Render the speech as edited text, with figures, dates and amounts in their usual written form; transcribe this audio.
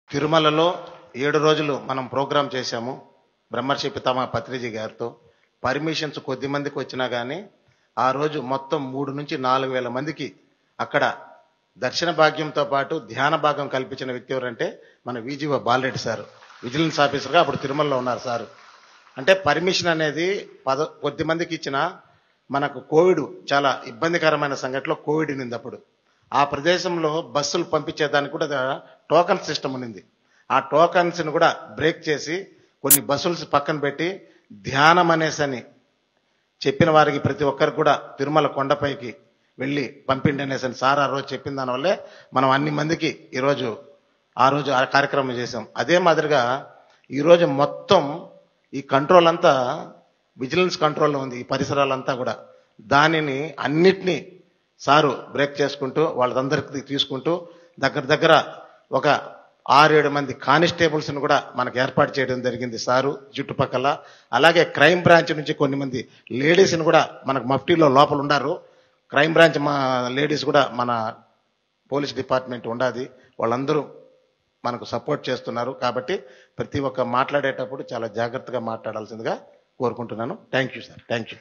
తిరుమలలో 7 రోజులు మనం ప్రోగ్రాం చేశాము బ్రహ్మర్షి పితామహ పత్రిజీ గారితో. పర్మిషన్స్ కొద్ది మందికి వచ్చినా కానీ ఆ రోజు మొత్తం 3 నుంచి 4,000 మందికి అక్కడ దర్శన భాగ్యంతో పాటు ధ్యాన భాగం కల్పించిన వ్యక్తి ఎవరంటే మన విజిఓ బాలరెడ్డి సార్. విజిలెన్స్ ఆఫీసర్గా అప్పుడు తిరుమలలో ఉన్నారు సార్. అంటే పర్మిషన్ అనేది కొద్ది మందికి ఇచ్చిన మనకు కోవిడ్ చాలా ఇబ్బందికరమైన సంఘటనలో కోవిడ్ ఉంది. అప్పుడు ఆ ప్రదేశంలో బస్సులు పంపించేదానికి కూడా టోకన్ సిస్టమ్ ఉంది. ఆ టోకన్స్ని కూడా బ్రేక్ చేసి కొన్ని బస్సులు పక్కన పెట్టి ధ్యానం అనేసని చెప్పిన వారికి ప్రతి ఒక్కరికి కూడా తిరుమల కొండపైకి వెళ్ళి పంపిండి అనేసని సార్ ఆ రోజు చెప్పిన దానివల్లే మనం అన్ని మందికి ఆ రోజు ఆ కార్యక్రమం చేసాం. అదే మాదిరిగా ఈరోజు మొత్తం ఈ కంట్రోల్ అంతా విజిలెన్స్ కంట్రోల్లో ఉంది. ఈ పరిసరాలంతా కూడా దానిని అన్నిటినీ సారు బ్రేక్ చేసుకుంటూ వాళ్ళందరికీ తీసుకుంటూ దగ్గర ఒక 6-7 మంది కానిస్టేబుల్స్ని కూడా మనకు ఏర్పాటు చేయడం జరిగింది సారు చుట్టుపక్కల. అలాగే క్రైమ్ బ్రాంచ్ నుంచి కొన్ని మంది లేడీస్ని కూడా మనకు మఫ్టీలో లోపల ఉన్నారు. క్రైమ్ బ్రాంచ్ మా లేడీస్ కూడా మన పోలీస్ డిపార్ట్మెంట్ ఉండాది. వాళ్ళందరూ మనకు సపోర్ట్ చేస్తున్నారు. కాబట్టి ప్రతి ఒక్క మాట్లాడేటప్పుడు చాలా జాగ్రత్తగా మాట్లాడాల్సిందిగా కోరుకుంటున్నాను. Thank you sir. Thank you.